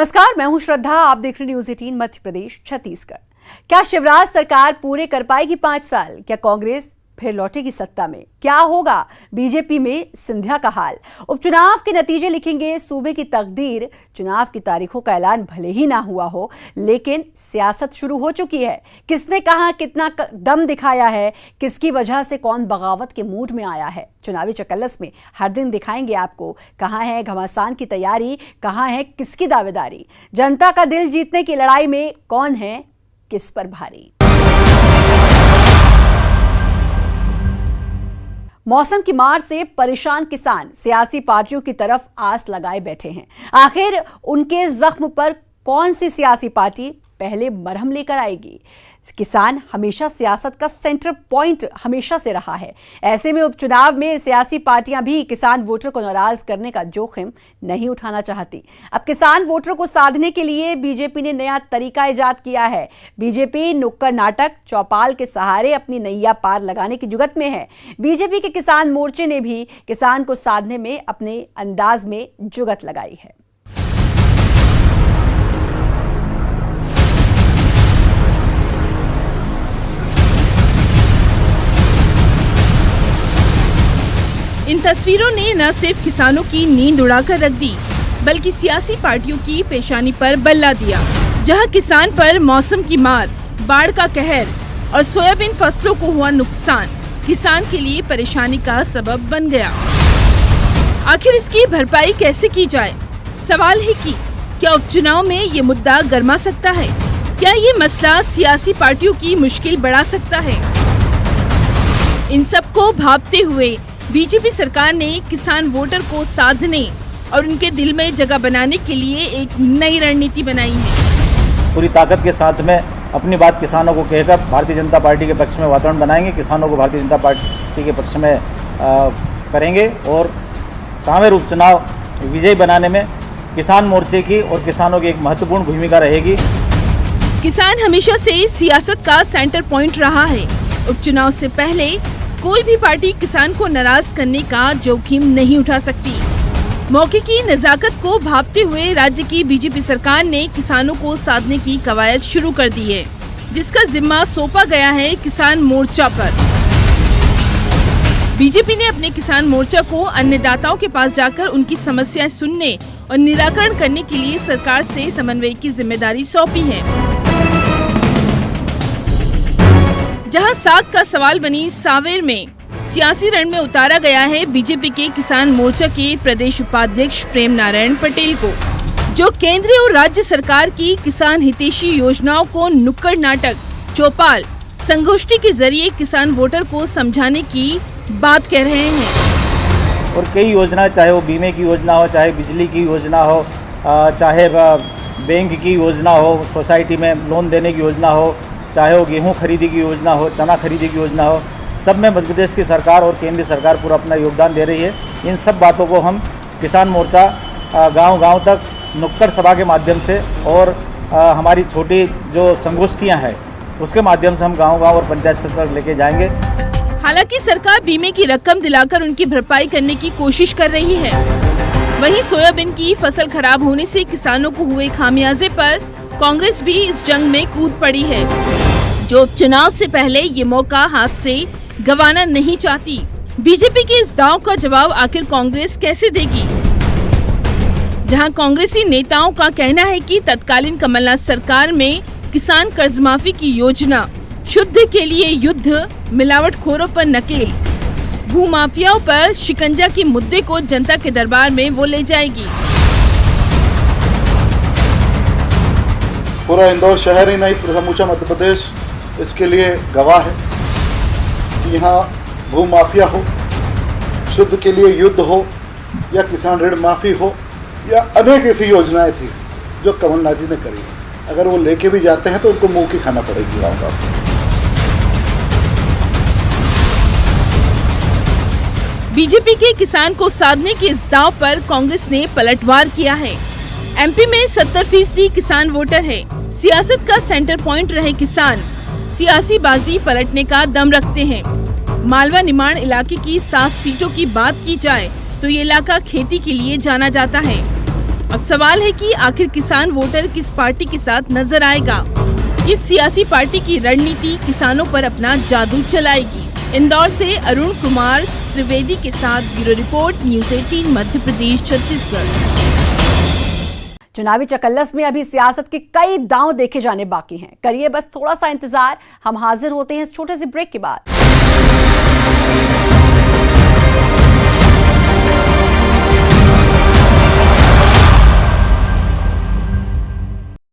नमस्कार, मैं हूं श्रद्धा। आप देख रहे न्यूज़ 18 मध्य प्रदेश छत्तीसगढ़। क्या शिवराज सरकार पूरे कर पाएगी 5 साल? क्या कांग्रेस फिर लौटेगी सत्ता में? क्या होगा बीजेपी में सिंधिया का हाल? उपचुनाव के नतीजे लिखेंगे सूबे की तकदीर। चुनाव की तारीखों का ऐलान भले ही ना हुआ हो, लेकिन सियासत शुरू हो चुकी है। किसने कहां कितना दम दिखाया है, किसकी वजह से कौन बगावत के मूड में आया है, चुनावी चकल्लस में हर दिन दिखाएंगे आपको। कहां है घमासान की तैयारी, कहां है किसकी दावेदारी। जनता का दिल जीतने की लड़ाई में कौन है किस पर भारी। मौसम की मार से परेशान किसान सियासी पार्टियों की तरफ आस लगाए बैठे हैं। आखिर उनके जख्म पर कौन सी सियासी पार्टी पहले मरहम लेकर आएगी? किसान हमेशा सियासत का सेंटर पॉइंट हमेशा से रहा है। ऐसे में उपचुनाव में सियासी पार्टियां भी किसान वोटर को नाराज करने का जोखिम नहीं उठाना चाहती। अब किसान वोटर को साधने के लिए बीजेपी ने नया तरीका इजाद किया है। बीजेपी नुक्कड़ नाटक चौपाल के सहारे अपनी नैया पार लगाने की जुगत में है। बीजेपी के किसान मोर्चे ने भी किसान को साधने में अपने अंदाज में जुगत लगाई है। इन तस्वीरों ने न सिर्फ किसानों की नींद उड़ाकर रख दी, बल्कि सियासी पार्टियों की पेशानी पर बल्ला दिया। जहां किसान पर मौसम की मार, बाढ़ का कहर और सोयाबीन फसलों को हुआ नुकसान किसान के लिए परेशानी का सबब बन गया। आखिर इसकी भरपाई कैसे की जाए? सवाल है कि क्या उपचुनाव में ये मुद्दा गर्मा सकता है? क्या ये मसला सियासी पार्टियों की मुश्किल बढ़ा सकता है? इन सबको भांपते हुए बीजेपी सरकार ने किसान वोटर को साधने और उनके दिल में जगह बनाने के लिए एक नई रणनीति बनाई है। पूरी ताकत के साथ में अपनी बात किसानों को कहकर भारतीय जनता पार्टी के पक्ष में वातावरण बनाएंगे, किसानों को भारतीय जनता पार्टी के पक्ष में करेंगे और सामूहिक उपचुनाव विजयी बनाने में किसान मोर्चे की और किसानों की एक महत्वपूर्ण भूमिका रहेगी। किसान हमेशा से सियासत का सेंटर पॉइंट रहा है। उपचुनाव से पहले कोई भी पार्टी किसान को नाराज करने का जोखिम नहीं उठा सकती। मौके की नजाकत को भांपते हुए राज्य की बीजेपी सरकार ने किसानों को साधने की कवायद शुरू कर दी है, जिसका जिम्मा सौंपा गया है किसान मोर्चा पर। बीजेपी ने अपने किसान मोर्चा को अन्नदाताओं के पास जाकर उनकी समस्याएं सुनने और निराकरण करने के लिए सरकार से समन्वय की जिम्मेदारी सौंपी है। जहां साग का सवाल बनी सांवेर में सियासी रण में उतारा गया है बीजेपी के किसान मोर्चा के प्रदेश उपाध्यक्ष प्रेम नारायण पटेल को, जो केंद्रीय और राज्य सरकार की किसान हितैषी योजनाओं को नुक्कड़ नाटक चौपाल संगोष्ठी के जरिए किसान वोटर को समझाने की बात कह रहे हैं। और कई योजना, चाहे वो बीमे की योजना हो, चाहे बिजली की योजना हो, चाहे बैंक की योजना हो, सोसाइटी में लोन देने की योजना हो, चाहे वो गेहूं खरीदी की योजना हो, चना खरीदी की योजना हो, सब में मध्य प्रदेश की सरकार और केंद्रीय सरकार पूरा अपना योगदान दे रही है। इन सब बातों को हम किसान मोर्चा गांव-गांव तक नुक्कड़ सभा के माध्यम से और हमारी छोटी जो संगोष्ठियां हैं उसके माध्यम से हम गांव-गांव और पंचायत स्तर तक लेके जाएंगे। हालांकि सरकार बीमे की रकम दिलाकर उनकी भरपाई करने की कोशिश कर रही है। वहीं सोयाबीन की फसल खराब होने से किसानों को हुए खामियाजे पर कांग्रेस भी इस जंग में कूद पड़ी है, जो उपचुनाव से पहले ये मौका हाथ से गंवाना नहीं चाहती। बीजेपी के इस दांव का जवाब आखिर कांग्रेस कैसे देगी? जहां कांग्रेसी नेताओं का कहना है कि तत्कालीन कमलनाथ सरकार में किसान कर्ज माफी की योजना, शुद्ध के लिए युद्ध, मिलावटखोरों पर नकेल, भूमाफियाओं पर शिकंजा के मुद्दे को जनता के दरबार में वो ले जाएगी। पूरा इंदौर शहर ही नहीं, समूचा मध्य प्रदेश इसके लिए गवाह है कि यहाँ भू माफिया हो, शुद्ध के लिए युद्ध हो, या किसान ऋण माफी हो, या अनेक ऐसी योजनाएं थी जो कमलनाथ जी ने करी। अगर वो लेके भी जाते हैं तो उनको मुंह की खाना पड़ेगी गाँव-गाँव। बीजेपी के किसान को साधने के इस दांव पर कांग्रेस ने पलटवार किया है। एमपी में 70% किसान वोटर है। सियासत का सेंटर पॉइंट रहे किसान सियासी बाजी पलटने का दम रखते हैं। मालवा निमाड़ इलाके की 7 सीटों की बात की जाए तो ये इलाका खेती के लिए जाना जाता है। अब सवाल है कि आखिर किसान वोटर किस पार्टी के साथ नजर आएगा। किस सियासी पार्टी की रणनीति किसानों पर अपना जादू चलाएगी। इंदौर से अरुण कुमार त्रिवेदी के साथ bureau report, news 18 Madhya Pradesh Chhattisgarh. चुनावी चकल्लस में अभी सियासत के कई दांव देखे जाने बाकी हैं। करिए बस थोड़ा सा इंतजार, हम हाजिर होते हैं इस छोटे से ब्रेक के बाद।